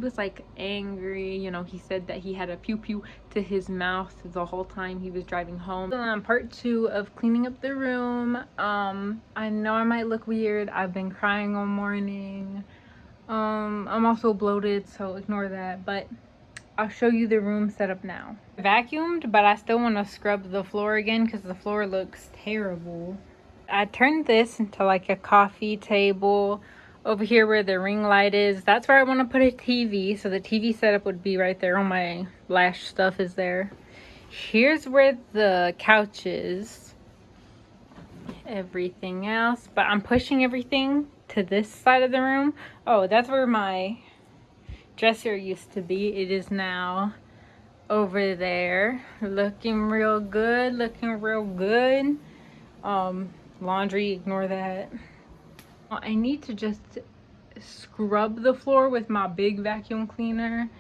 was like angry, you know. He said that he had a pew pew to his mouth the whole time he was driving home. Part 2 of cleaning up the room. I know I might look weird. I've been crying all morning. I'm also bloated, so ignore that, but I'll show you the room setup now. I vacuumed, but I still want to scrub the floor again because the floor looks terrible. I turned this into like a coffee table. Over here where the ring light is, that's where I want to put a TV. So the TV setup would be right there. All my lash stuff is there. Here's where the couch is. Everything else. But I'm pushing everything to this side of the room. Oh, that's where my dresser used to be. It is now over there. Looking real good. Looking real good. Laundry, ignore that. I need to just scrub the floor with my big vacuum cleaner,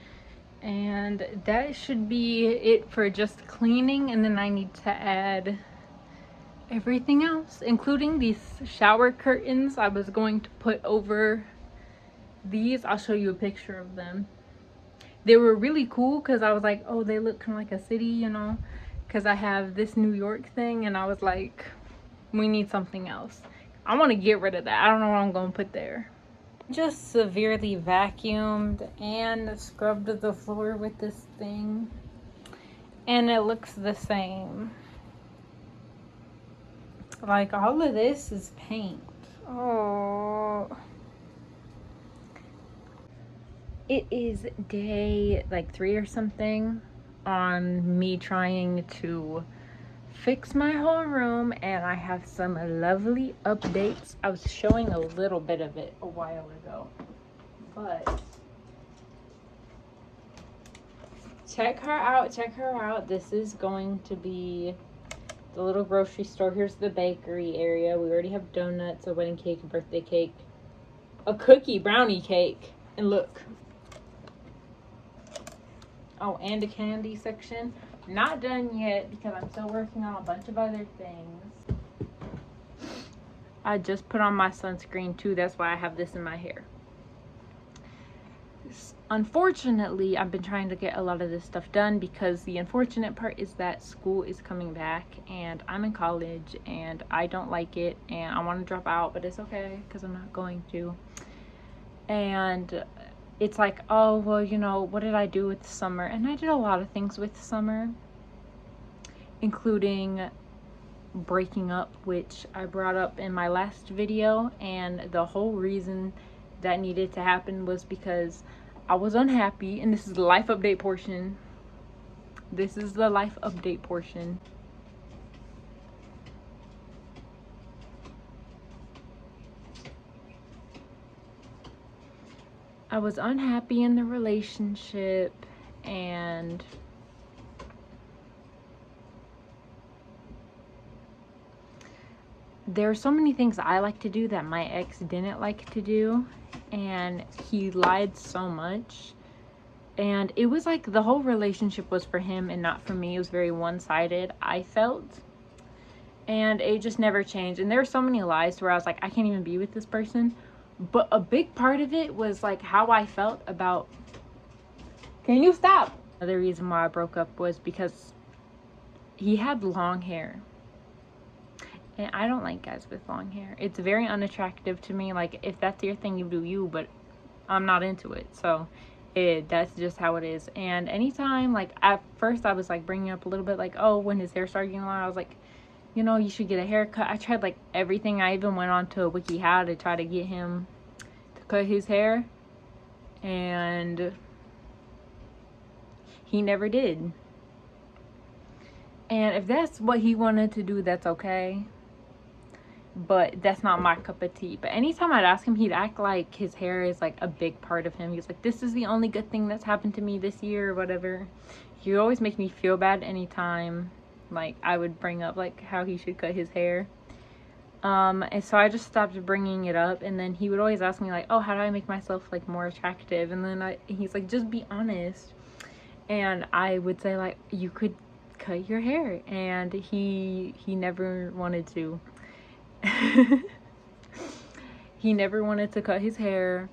and that should be it for just cleaning. And then I need to add everything else, including these shower curtains I was going to put over these. I'll show you a picture of them. They were really cool because I was like, oh, they look kind of like a city, you know, because I have this New York thing, and I was like, we need something else. I want to get rid of that. I don't know what I'm going to put there. Just severely vacuumed and scrubbed the floor with this thing, and it looks the same. Like, all of this is paint. Oh. It is day like 3 or something on me trying to fix my whole room, and I have some lovely updates. I was showing a little bit of it a while ago, but check her out. This is going to be the little grocery store. Here's the bakery area. We already have donuts, a wedding cake, a birthday cake, a cookie brownie cake, and look. Oh, and a candy section. Not done yet because I'm still working on a bunch of other things. I just put on my sunscreen too. That's why I have this in my hair. Unfortunately, I've been trying to get a lot of this stuff done because the unfortunate part is that school is coming back and I'm in college and I don't like it and I want to drop out, but it's okay because I'm not going to. And it's like, oh, well, you know, what did I do with summer? And I did a lot of things with summer, including breaking up, which I brought up in my last video. And the whole reason that needed to happen was because I was unhappy. And this is the life update portion. This is the life update portion. I was unhappy in the relationship, and there are so many things I like to do that my ex didn't like to do, and he lied so much. And it was like the whole relationship was for him and not for me. It was very one-sided, I felt. And it just never changed. And there were so many lies where I was like, I can't even be with this person. But a big part of it was like how I felt about, can you stop? Another reason why I broke up was because he had long hair. And I don't like guys with long hair. It's very unattractive to me. Like, if that's your thing, you do you, but I'm not into it. So that's just how it is. And anytime, like, at first I was like bringing up a little bit like, oh, when his hair started getting long, I was like, you know, you should get a haircut. I tried like everything. I even went on to a WikiHow to try to get him to cut his hair, and he never did. And if that's what he wanted to do, that's okay, but that's not my cup of tea. But anytime I'd ask him, he'd act like his hair is like a big part of him. He's like, this is the only good thing that's happened to me this year or whatever. He always make me feel bad anytime like I would bring up like how he should cut his hair. And so I just stopped bringing it up, and then he would always ask me like, oh, how do I make myself like more attractive? And then he's like, just be honest. And I would say like, you could cut your hair, and he never wanted to. He never wanted to cut his hair.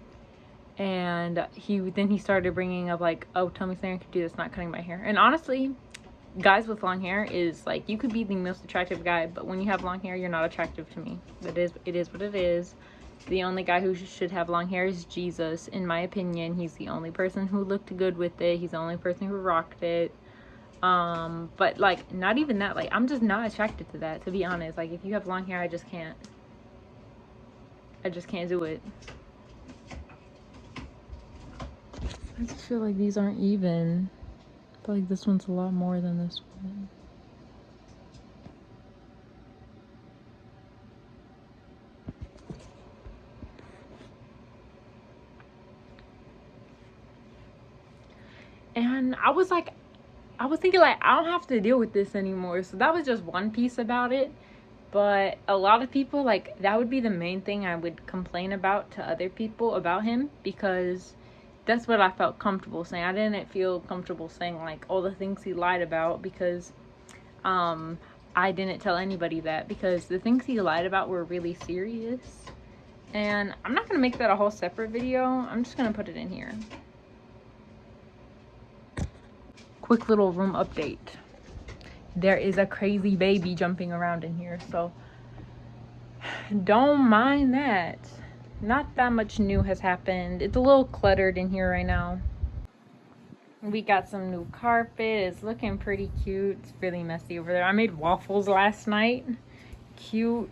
And he started bringing up like, oh, tell me something I could do that's not cutting my hair. And honestly, guys with long hair is like, you could be the most attractive guy, but when you have long hair, you're not attractive to me. It is what it is. The only guy who should have long hair is Jesus, in my opinion. He's the only person who looked good with it. He's the only person who rocked it. But like, not even that, like, I'm just not attracted to that, to be honest. Like, if you have long hair, I just can't do it. I just feel like these aren't even. I feel like this one's a lot more than this one. And I was thinking like, I don't have to deal with this anymore. So that was just one piece about it. But a lot of people, like, that would be the main thing I would complain about to other people about him, because that's what I felt comfortable saying. I didn't feel comfortable saying like all the things he lied about, because I didn't tell anybody that, because the things he lied about were really serious. And I'm not gonna make that a whole separate video. I'm just gonna put it in here. Quick little room update. There is a crazy baby jumping around in here, so don't mind that. Not that much new has happened. It's a little cluttered in here right now. We got some new carpet. It's looking pretty cute. It's really messy over there. I made waffles last night. Cute.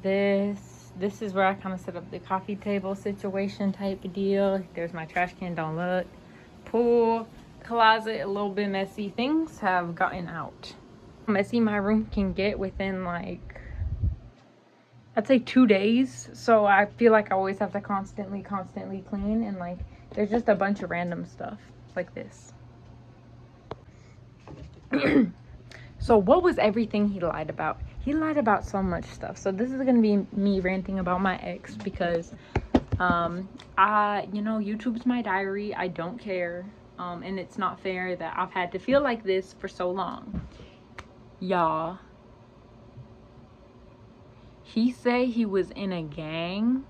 This is where I kind of set up the coffee table situation type of deal. There's my trash can, don't look. Pool, closet, a little bit messy. Things have gotten out. Messy my room can get within like, I'd say 2 days. So I feel like I always have to constantly clean, and like there's just a bunch of random stuff like this. So what was everything he lied about? He lied about so much stuff. So this is gonna be me ranting about my ex, because YouTube's my diary. I don't care. And it's not fair that I've had to feel like this for so long. Y'all, he said he was in a gang.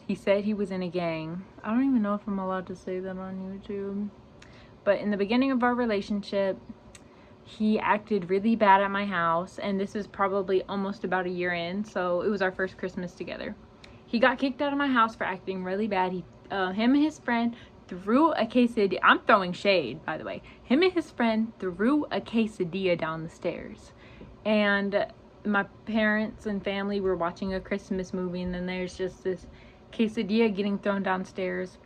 He said he was in a gang. I don't even know if I'm allowed to say that on YouTube. But in the beginning of our relationship, he acted really bad at my house. And this is probably almost about a year in. So it was our first Christmas together. He got kicked out of my house for acting really bad. Him and his friend threw a quesadilla. I'm throwing shade, by the way. Him and his friend threw a quesadilla down the stairs. And my parents and family were watching a Christmas movie, and then there's just this quesadilla getting thrown downstairs.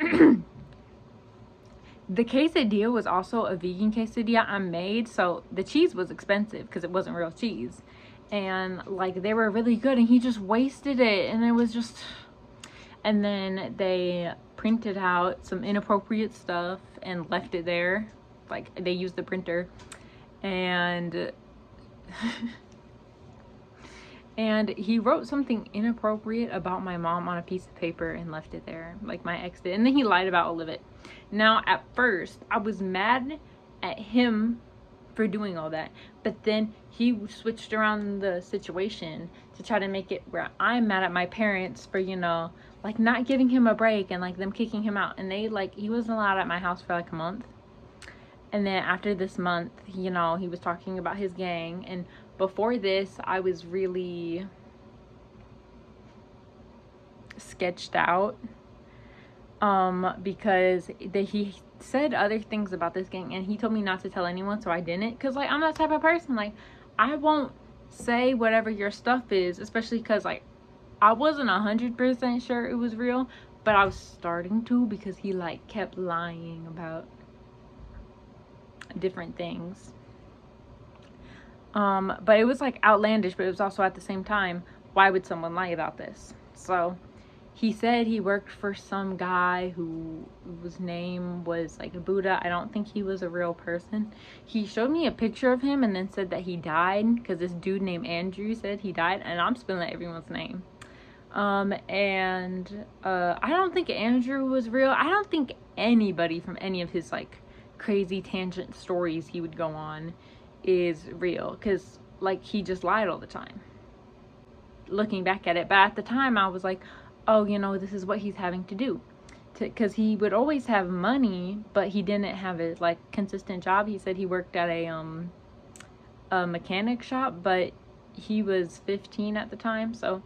The quesadilla was also a vegan quesadilla I made, so the cheese was expensive because it wasn't real cheese. And like, they were really good, and he just wasted it, and it was just... And then they printed out some inappropriate stuff and left it there. Like, they used the printer. And and he wrote something inappropriate about my mom on a piece of paper and left it there, like my ex did. And then he lied about all of it. Now, at first, I was mad at him for doing all that, but then he switched around the situation to try to make it where I'm mad at my parents for, like, not giving him a break and like them kicking him out. And he wasn't allowed at my house for like a month. And then after this month, he was talking about his gang. And before this, I was really sketched out, because he said other things about this gang, and he told me not to tell anyone, so I didn't. Because like, I'm that type of person, like, I won't say whatever your stuff is, especially because like, I wasn't 100% sure it was real, but I was starting to, because he like kept lying about different things. But it was like outlandish, but it was also at the same time, why would someone lie about this? So he said he worked for some guy whose name was like Buddha. I don't think he was a real person. He showed me a picture of him and then said that he died, because this dude named Andrew said he died, and I'm spilling everyone's name. I don't think Andrew was real. I don't think anybody from any of his like crazy tangent stories he would go on is real, because like, he just lied all the time, looking back at it. But at the time I was like, oh, you know, this is what he's having to do. Because he would always have money, but he didn't have a like consistent job. He said he worked at a mechanic shop, but he was 15 at the time. So,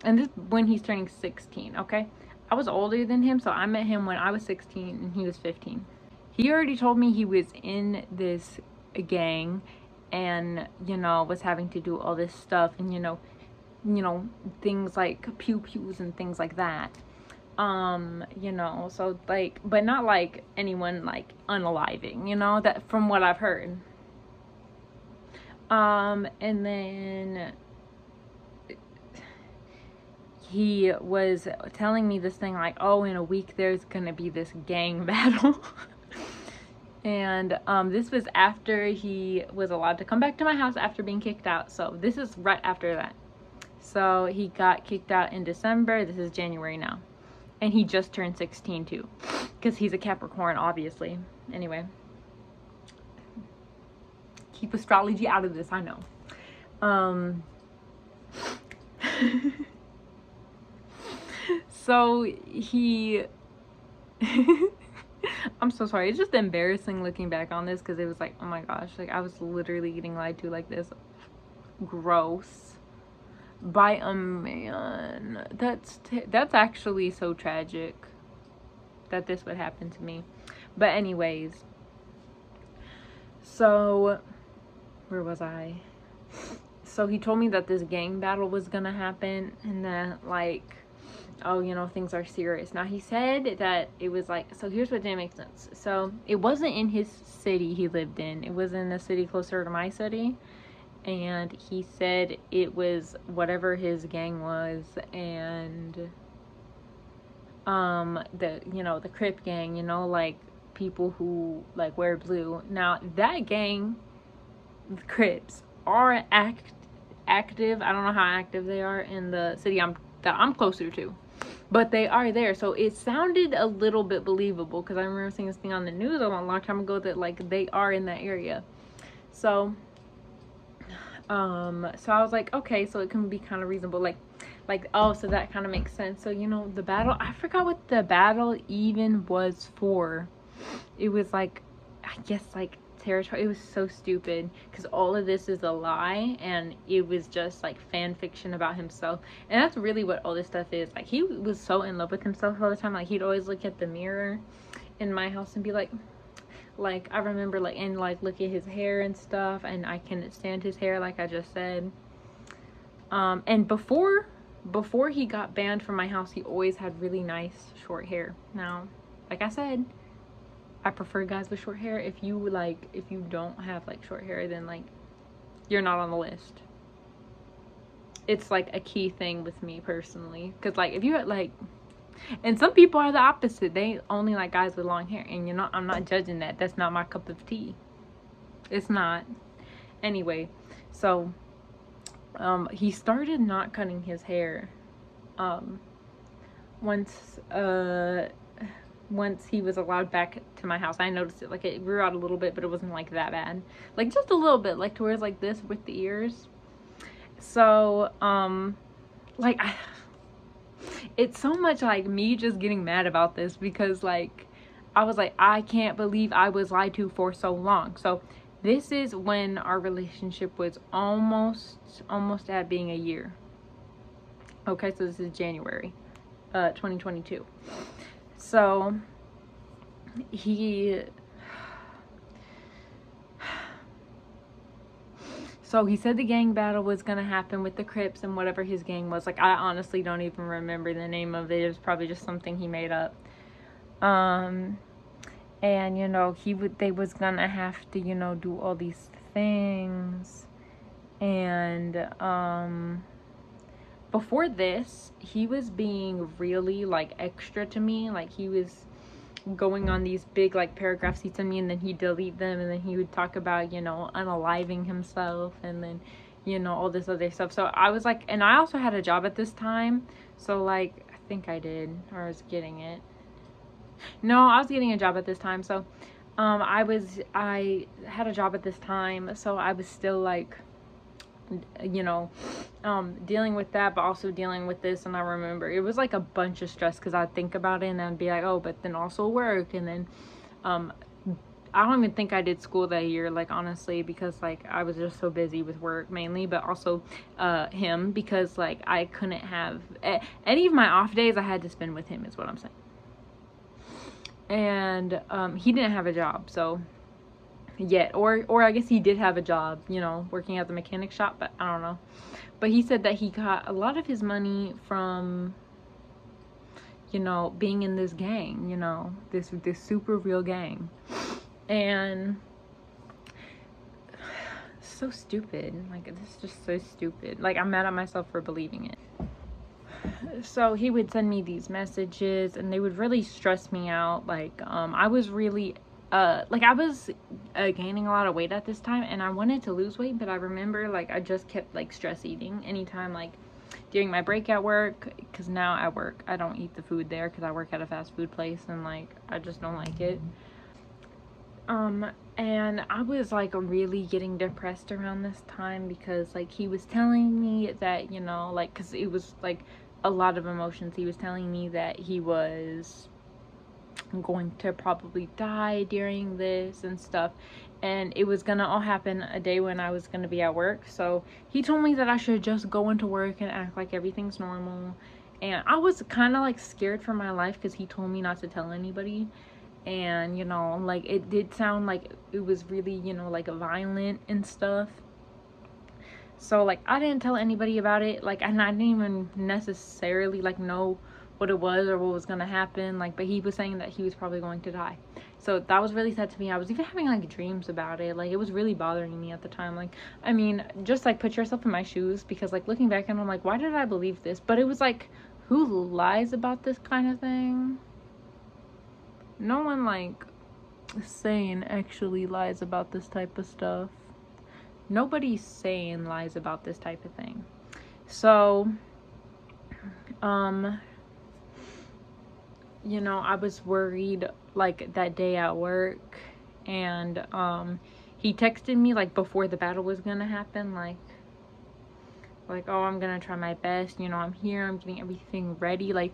and this when he's turning 16. Okay, I was older than him, so I met him when I was 16 and he was 15. He already told me he was in this gang, and you know, was having to do all this stuff, and you know, things like pew pews and things like that. You know, so like, but not like anyone like unaliving, you know, that from what I've heard. And then he was telling me this thing like, oh, in a week there's gonna be this gang battle. And this was after he was allowed to come back to my house after being kicked out. So this is right after that. So he got kicked out in December. This is January now. And he just turned 16 too. Because he's a Capricorn, obviously. Anyway. Keep astrology out of this, I know. So he... I'm so sorry. It's just embarrassing looking back on this because it was like, oh my gosh. Like, I was literally getting lied to like this. Gross. By a man. That's actually so tragic that this would happen to me. But anyways, so where was I? So he told me that this gang battle was gonna happen, and that like, oh, you know, things are serious. Now he said that it was like, so here's what didn't make sense. So it wasn't in his city he lived in, it was in a city closer to my city. And he said it was whatever his gang was, and the, you know, the Crip gang, you know, like people who like wear blue. Now that gang, the Crips, are active. I don't know how active they are in the city that I'm closer to, but they are there. So it sounded a little bit believable because I remember seeing this thing on the news a long time ago that like they are in that area. So so I was like, okay, so it can be kind of reasonable, like, oh, so that kind of makes sense. So, you know, the battle, I forgot what the battle even was for. It was like, I guess like territory. It was so stupid because all of this is a lie, and it was just like fan fiction about himself. And that's really what all this stuff is. Like, he was so in love with himself all the time. Like, he'd always look at the mirror in my house and be like I remember like, and like look at his hair and stuff, and I couldn't stand his hair, like I just said. And before he got banned from my house, he always had really nice short hair. Now, like I said, I prefer guys with short hair. If you don't have like short hair, then like you're not on the list. It's like a key thing with me personally, because like if you had like, and some people are the opposite. They only like guys with long hair. And you know, I'm not judging that. That's not my cup of tea. It's not. Anyway, so he started not cutting his hair once he was allowed back to my house. I noticed it. Like, it grew out a little bit, but it wasn't like that bad. Like, just a little bit. Like, to where it's like this with the ears. So, like, it's so much like me just getting mad about this because like I was like, I can't believe I was lied to for so long. So this is when our relationship was almost at being a year. Okay, so this is January 2022. So he said the gang battle was gonna happen with the Crips and whatever his gang was. Like, I honestly don't even remember the name of it. It was probably just something he made up. And you know, they was gonna have to, you know, do all these things. And before this, he was being really like extra to me. Like, he was going on these big like paragraphs he'd send me, and then he'd delete them, and then he would talk about, you know, unaliving himself, and then, you know, all this other stuff. So I was like, and I also had a job at this time, so like I think I did, or I was getting it. No, I was getting a job at this time. So I had a job at this time, so I was still like you know, dealing with that, but also dealing with this. And I remember it was like a bunch of stress because I'd think about it and then be like, oh, but then also work. And then I don't even think I did school that year, like, honestly, because like I was just so busy with work mainly, but also him, because like I couldn't have any of my off days I had to spend with him, is what I'm saying. And he didn't have a job, so yet, or I guess he did have a job, you know, working at the mechanic shop, but I don't know. But he said that he got a lot of his money from, you know, being in this gang, you know, this super real gang. And so stupid. Like, this is just so stupid. Like, I'm mad at myself for believing it. So he would send me these messages and they would really stress me out. Like, I was really like, I was gaining a lot of weight at this time, and I wanted to lose weight, but I remember like I just kept like stress eating anytime, like during my break at work, because now at work I don't eat the food there because I work at a fast food place and like I just don't like it. And I was like really getting depressed around this time because like he was telling me that, you know, like, because it was like a lot of emotions. He was telling me that he was going to probably die during this and stuff, and it was gonna all happen a day when I was gonna be at work. So he told me that I should just go into work and act like everything's normal, and I was kind of like scared for my life because he told me not to tell anybody. And you know, like, it did sound like it was really, you know, like violent and stuff. So like I didn't tell anybody about it, like, and I didn't even necessarily like know what it was or what was gonna happen, like, but he was saying that he was probably going to die. So that was really sad to me. I was even having like dreams about it. Like, it was really bothering me at the time. Like, I mean, just like put yourself in my shoes, because like looking back and I'm like, why did I believe this? But it was like, who lies about this kind of thing? No one like sane actually lies about this type of stuff. Nobody sane lies about this type of thing. So you know, I was worried like that day at work, and he texted me like before the battle was gonna happen, like, oh, I'm gonna try my best, you know, I'm here, I'm getting everything ready. Like,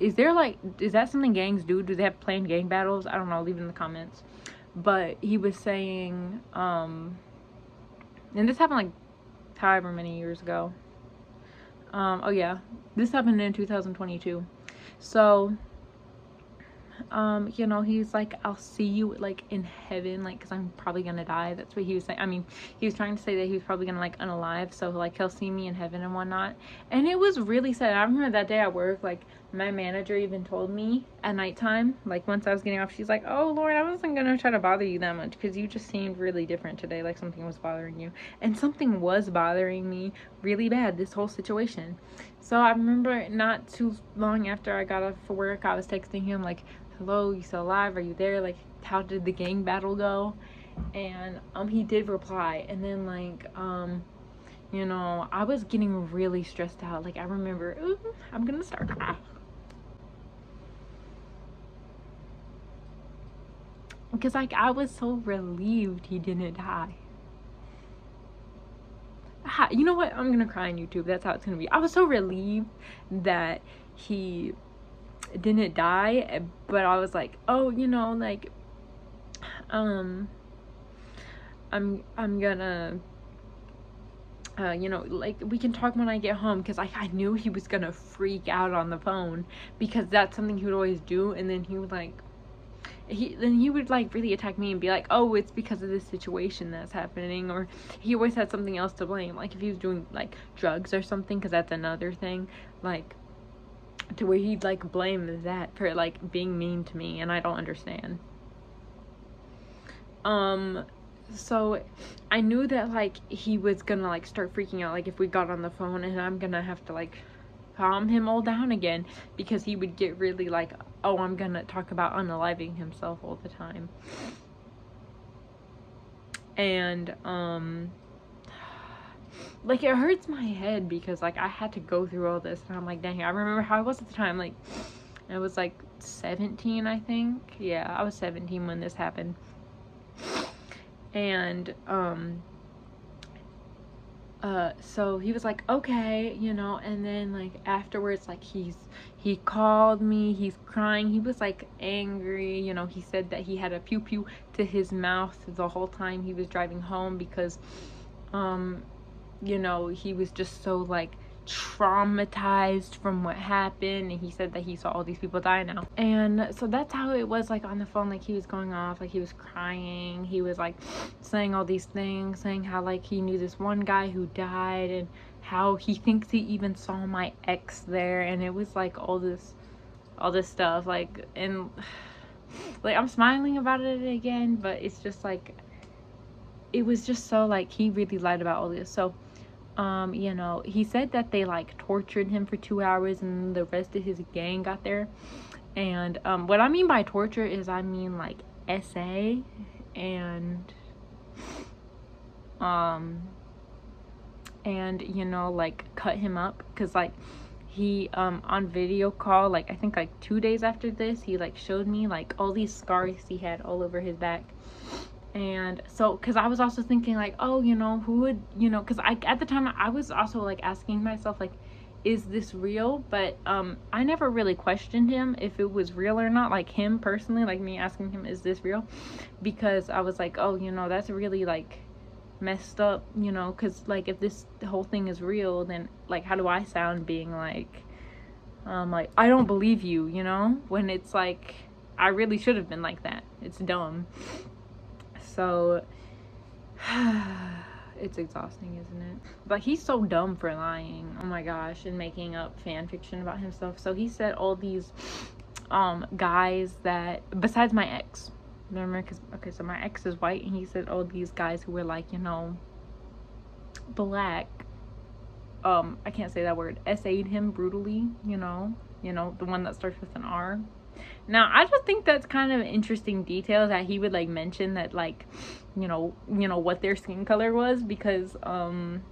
is that something gangs do? Do they have planned gang battles? I don't know, leave it in the comments. But he was saying, and this happened like however many years ago. Oh yeah, this happened in 2022. So you know, he's like, I'll see you like in heaven, like, because I'm probably gonna die. That's what he was saying. I mean, he was trying to say that he was probably gonna like unalive, so like he'll see me in heaven and whatnot. And it was really sad. I remember that day at work, like, my manager even told me at nighttime, like once I was getting off, she's like, oh Lord, I wasn't gonna try to bother you that much because you just seemed really different today, like something was bothering you. And something was bothering me really bad, this whole situation. So I remember not too long after I got off for work, I was texting him like, hello, you still alive? Are you there? Like, how did the gang battle go? And he did reply. And then like you know, I was getting really stressed out. Like, I remember, ooh, I'm gonna start crying, because like I was so relieved he didn't die. You know what, I'm gonna cry on YouTube. That's how it's gonna be. I was so relieved that he didn't die, but I was like, oh, you know, like, I'm gonna you know, like, we can talk when I get home, because I knew he was gonna freak out on the phone, because that's something he would always do. And then he would like, he would like really attack me and be like, oh, it's because of this situation that's happening, or he always had something else to blame, like if he was doing like drugs or something, because that's another thing, like, to where he'd like blame that for like being mean to me, and I don't understand. So I knew that like he was gonna like start freaking out, like if we got on the phone, and I'm gonna have to like calm him all down again, because he would get really like, oh, I'm gonna talk about unaliving himself all the time. And like, it hurts my head because like I had to go through all this, and I'm like, dang, I remember how I was at the time. Like, I was like 17, I think. Yeah, I was 17 when this happened. And so he was like, okay, you know, and then like afterwards, like he called me, he's crying, he was like angry, you know. He said that he had a pew pew to his mouth the whole time he was driving home because you know, he was just so like traumatized from what happened, and he said that he saw all these people die now. And so that's how it was, like on the phone, like he was going off, like he was crying, he was like saying all these things, saying how like he knew this one guy who died and how he thinks he even saw my ex there. And it was like all this stuff, like, and like I'm smiling about it again, but it's just like, it was just so like he really lied about all this. So you know, he said that they like tortured him for 2 hours and the rest of his gang got there. And what I mean by torture is, I mean like SA and you know, like cut him up, because like he on video call, like I think like 2 days after this, he like showed me like all these scars he had all over his back. And so, because I was also thinking like, oh, you know, who would, you know, because I at the time I was also like asking myself like, is this real? But I never really questioned him if it was real or not, like him personally, like me asking him, is this real? Because I was like, oh, you know, that's really like messed up, you know, because like if this whole thing is real, then like how do I sound being like I don't believe you, you know, when it's like I really should have been like that. It's dumb. So it's exhausting, isn't it? But he's so dumb for lying, oh my gosh, and making up fan fiction about himself. So he said all these guys that, besides my ex, remember, because okay, so my ex is white, and he said all these guys who were like, you know, black, I can't say that word, SA'd him brutally, you know, the one that starts with an R. Now, I just think that's kind of an interesting detail that he would like mention that, like, you know what their skin color was, because and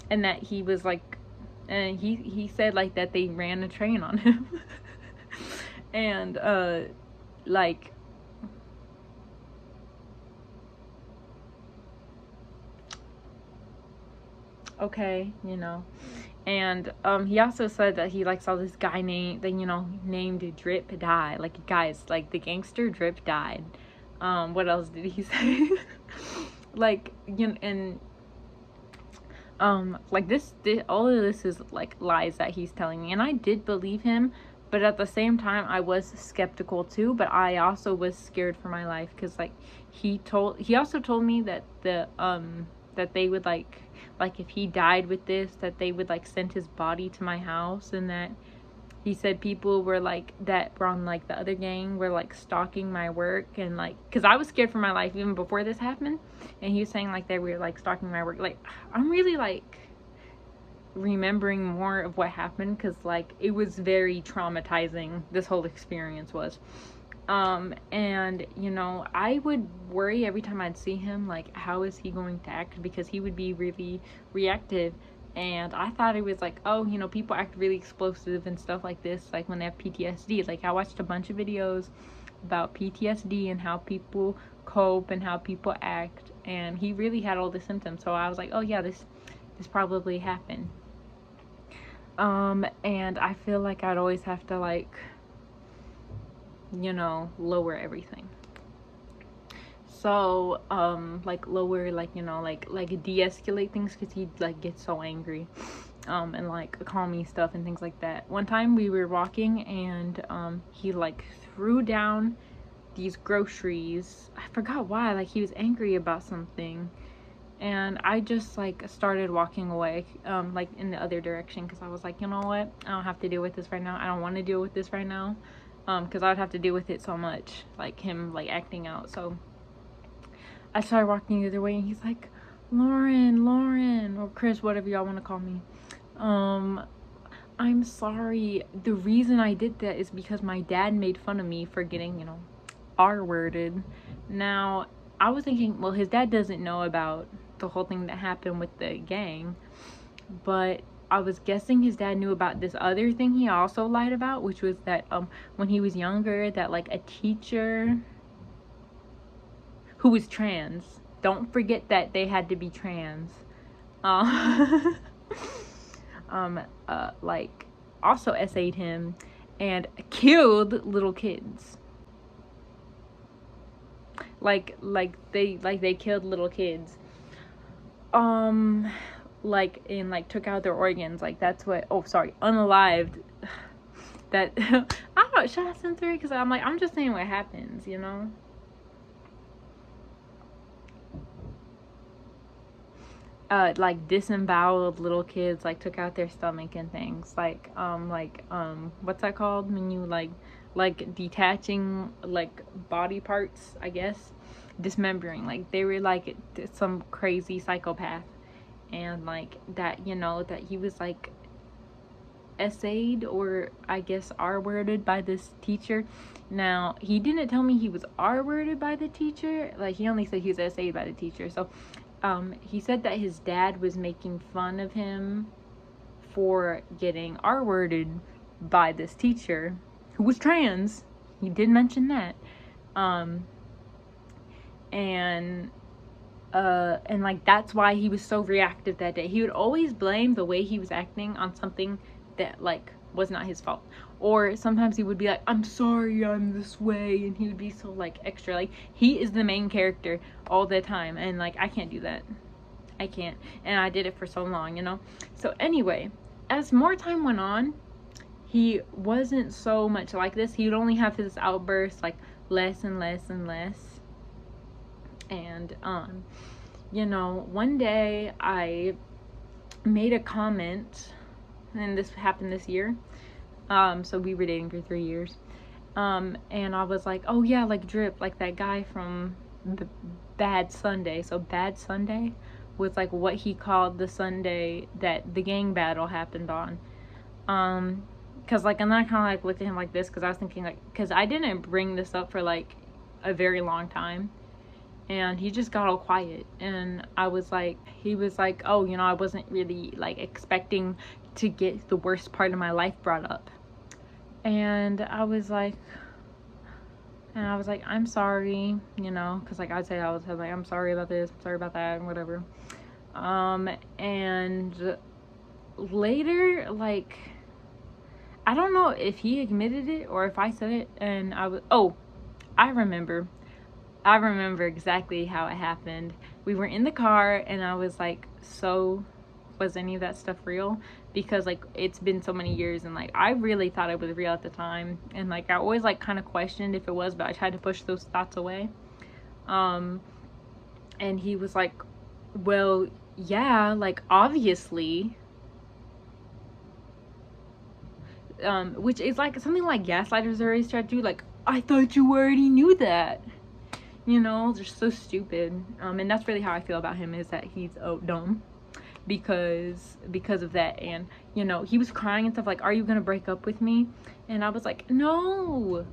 that he was like, and he said like that they ran a train on him. And like, okay, you know. And he also said that he like saw this guy named Drip die. Like, guys, like the gangster Drip died. What else did he say? Like, you know, and like this all of this is like lies that he's telling me, and I did believe him, but at the same time I was skeptical too. But I also was scared for my life, because like he also told me that that they would like if he died with this, that they would like send his body to my house, and that he said people were like that were on like the other gang were like stalking my work, and like, because I was scared for my life even before this happened, and he was saying like they were like stalking my work. Like, I'm really like remembering more of what happened, because like it was very traumatizing, this whole experience was. And you know, I would worry every time I'd see him, like how is he going to act, because he would be really reactive. And I thought it was like, oh, you know, people act really explosive and stuff like this, like when they have PTSD. Like, I watched a bunch of videos about PTSD and how people cope and how people act, and he really had all the symptoms. So I was like, oh yeah, this probably happened. And I feel like I'd always have to like, you know, lower everything. So like lower, like, you know, like de-escalate things, because he'd like get so angry, and like call me stuff and things like that. One time we were walking, and he like threw down these groceries. I forgot why, like he was angry about something, and I just like started walking away, like in the other direction, because I was like, you know what, I don't have to deal with this right now. I don't want to deal with this right now, because I would have to deal with it so much, like him like acting out. So I started walking the other way, and he's like, Lauren, or Chris, whatever y'all want to call me, I'm sorry. The reason I did that is because my dad made fun of me for getting, you know, R-worded. Now, I was thinking, well, his dad doesn't know about the whole thing that happened with the gang, but I was guessing his dad knew about this other thing he also lied about, which was that when he was younger, that like a teacher who was trans don't forget that they had to be trans. Uh, like also essayed him and killed little kids. Like they killed little kids. Like and like took out their organs. Like that's what. Oh, sorry, unalived. That I don't know. Should I send through? Because I'm like I'm just saying what happens, you know. Like disemboweled little kids, like took out their stomach and things, like what's that called when you like detaching like body parts, I guess, dismembering. Like they were like some crazy psychopath, and like that, you know, that he was like essayed, or I guess R-worded by this teacher. Now he didn't tell me he was R-worded by the teacher, like he only said he was essayed by the teacher. So he said that his dad was making fun of him for getting R-worded by this teacher who was trans. He did mention that. And like that's why he was so reactive that day. He would always blame the way he was acting on something that like was not his fault. Or sometimes he would be like, I'm sorry I'm this way, and he would be so like extra. Like he is the main character all the time, and like I can't do that. I can't. And I did it for so long, you know. So anyway, as more time went on, he wasn't so much like this. He would only have his outbursts like less and less and less. And you know, one day I made a comment, and this happened this year. So we were dating for 3 years. And I was like, oh yeah, like Drip, like that guy from Bad Sunday. So Bad Sunday was like what he called the Sunday that the gang battle happened on. Cause like, and then I kind of like looked at him like this, cause I was thinking like, cause I didn't bring this up for like a very long time. And he just got all quiet, and I was like, he was like, oh, you know, I wasn't really like expecting to get the worst part of my life brought up. And I was like, I'm sorry, you know, because like I'd say I was like, I'm sorry about this, I'm sorry about that, and whatever. And later, like, I don't know if he admitted it or if I said it, and I remember exactly how it happened. We were in the car, and I was like, so was any of that stuff real? Because like it's been so many years, and like I really thought it was real at the time, and like I always like kind of questioned if it was, but I tried to push those thoughts away. And he was like, well, yeah, like obviously. Which is like something like gaslighters always try to do, like, I thought you already knew that. You know, they're so stupid. And that's really how I feel about him, is that he's dumb because of that. And you know, he was crying and stuff like, are you gonna break up with me? And I was like, no.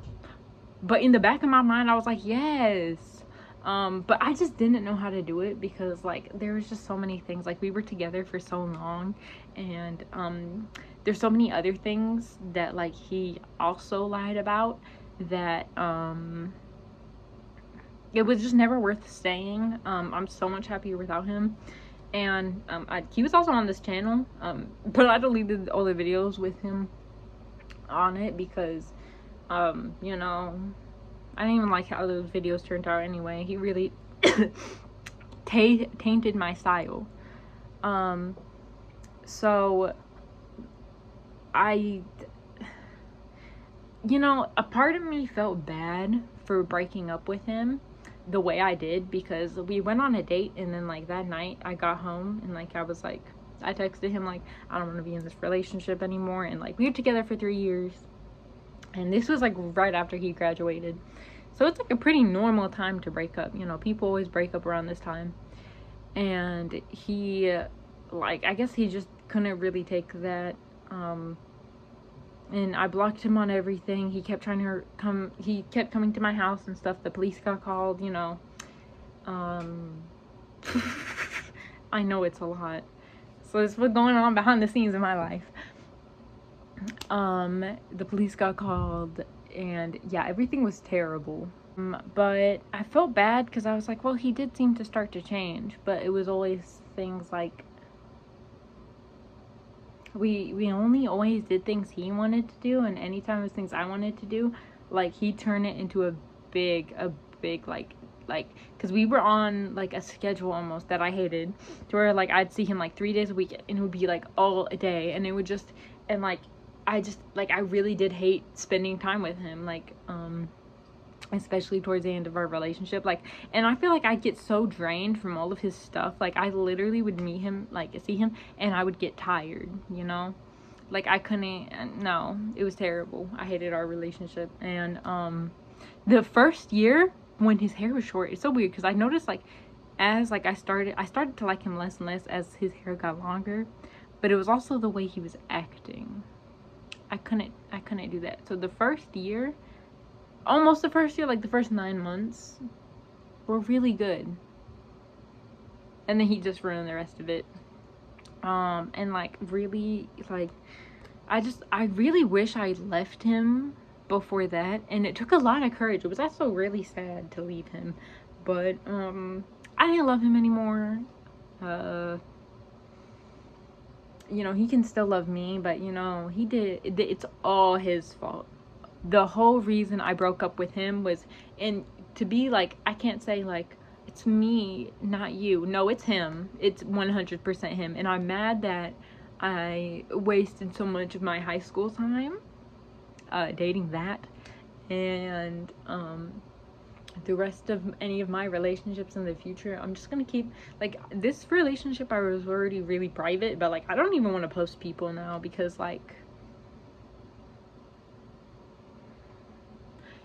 But in the back of my mind I was like, yes. But I just didn't know how to do it, because like there was just so many things. Like we were together for so long, and there's so many other things that like he also lied about, that it was just never worth staying. I'm so much happier without him. And he was also on this channel, but I deleted all the videos with him on it, because you know, I didn't even like how those videos turned out anyway. He really tainted my style. So you know, a part of me felt bad for breaking up with him the way I did, because we went on a date, and then like that night I got home, and like I was like, I texted him like, I don't want to be in this relationship anymore. And like we were together for 3 years, and this was like right after he graduated, so it's like a pretty normal time to break up. You know, people always break up around this time. And he, like, I guess he just couldn't really take that. And I blocked him on everything. He kept trying to he kept coming to my house and stuff. The police got called, you know. I know it's a lot. So this was going on behind the scenes in my life. The police got called, and yeah, everything was terrible. But I felt bad because I was like, well, he did seem to start to change, but it was always things like we only always did things he wanted to do, and anytime it was things I wanted to do, like he turned it into a big like because we were on like a schedule almost that I hated, to where like I'd see him like 3 days a week and it would be like all a day, and it would just, and like I just like I really did hate spending time with him, like especially towards the end of our relationship, like, and I feel like I get so drained from all of his stuff, like I literally would meet him, like see him, and I would get tired, you know, like I couldn't, no, it was terrible. I hated our relationship. And the first year when his hair was short, it's so weird because I noticed like as like I started to like him less and less as his hair got longer, but it was also the way he was acting. I couldn't do that. So the first year, almost the first year, like the first 9 months were really good, and then he just ruined the rest of it. And like really, like I really wish I left him before that, and it took a lot of courage. It was also really sad to leave him, but I didn't love him anymore. You know, he can still love me, but you know, it's all his fault. The whole reason I broke up with him was, and to be like, I can't say like it's me, not you. No, it's him. It's 100% him. And I'm mad that I wasted so much of my high school time dating that, and the rest of any of my relationships in the future, I'm just gonna keep, like, this relationship I was already really private, but like I don't even want to post people now because like,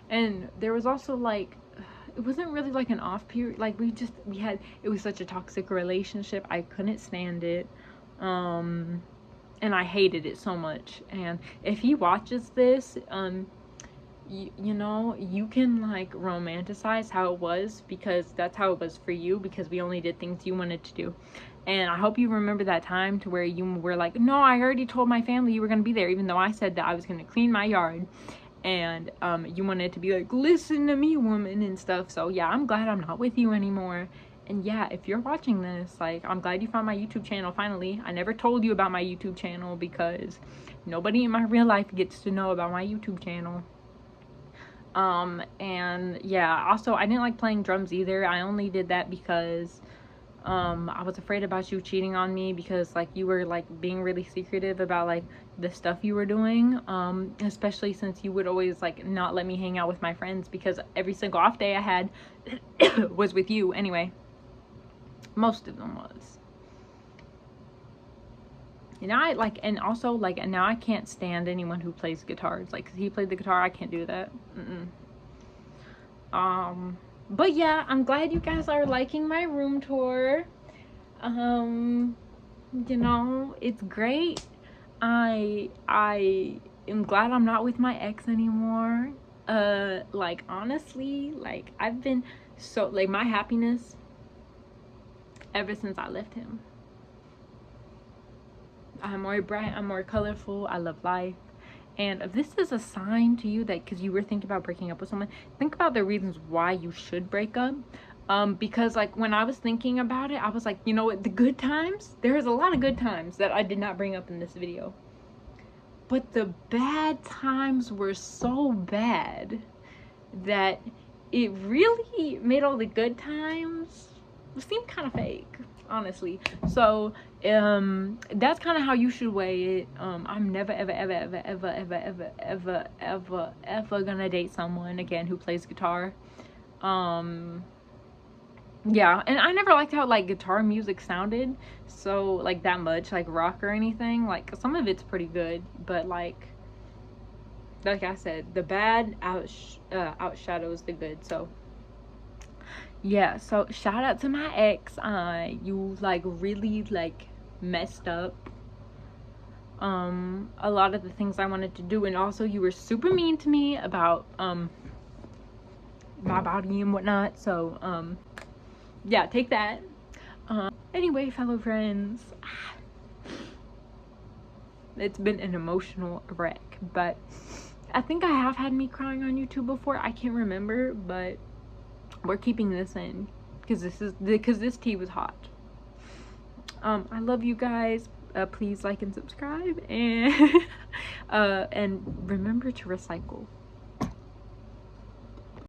and there was also like, it wasn't really like an off period, like we had, it was such a toxic relationship, I couldn't stand it, and I hated it so much. And if he watches this, you know, you can like romanticize how it was, because that's how it was for you, because we only did things you wanted to do. And I hope you remember that time to where you were like, no, I already told my family you were going to be there, even though I said that I was going to clean my yard. And you wanted to be like, listen to me, woman, and stuff. So yeah, I'm glad I'm not with you anymore. And yeah, if you're watching this, like, I'm glad you found my YouTube channel finally. I never told you about my YouTube channel because nobody in my real life gets to know about my YouTube channel. And yeah, also I didn't like playing drums either. I only did that because I was afraid about you cheating on me, because like you were like being really secretive about like the stuff you were doing, especially since you would always like not let me hang out with my friends, because every single off day I had was with you anyway. Most of them was. And I like, and also like, and now I can't stand anyone who plays guitars, like, 'cause he played the guitar, I can't do that. But yeah, I'm glad you guys are liking my room tour. You know, it's great. I am glad I'm not with my ex anymore. Like honestly, like I've been so, like, my happiness ever since I left him. I'm more bright, I'm more colorful, I love life. And if this is a sign to you that, because you were thinking about breaking up with someone, think about the reasons why you should break up. Because like when I was thinking about it, I was like, you know what, the good times, there's a lot of good times that I did not bring up in this video, but the bad times were so bad that it really made all the good times seem kind of fake, honestly. So that's kind of how you should weigh it. I'm never ever gonna date someone again who plays guitar. Yeah, and I never liked how like guitar music sounded, so like that much like rock or anything. Like some of it's pretty good, but like I said, the bad outshadows the good. So yeah, so shout out to my ex. You like really like messed up a lot of the things I wanted to do, and also you were super mean to me about my body and whatnot. So yeah, take that. Anyway, fellow friends, it's been an emotional wreck, but I think I have had me crying on YouTube before. I can't remember, but we're keeping this in because this tea was hot. I love you guys. Please like and subscribe, and and remember to recycle.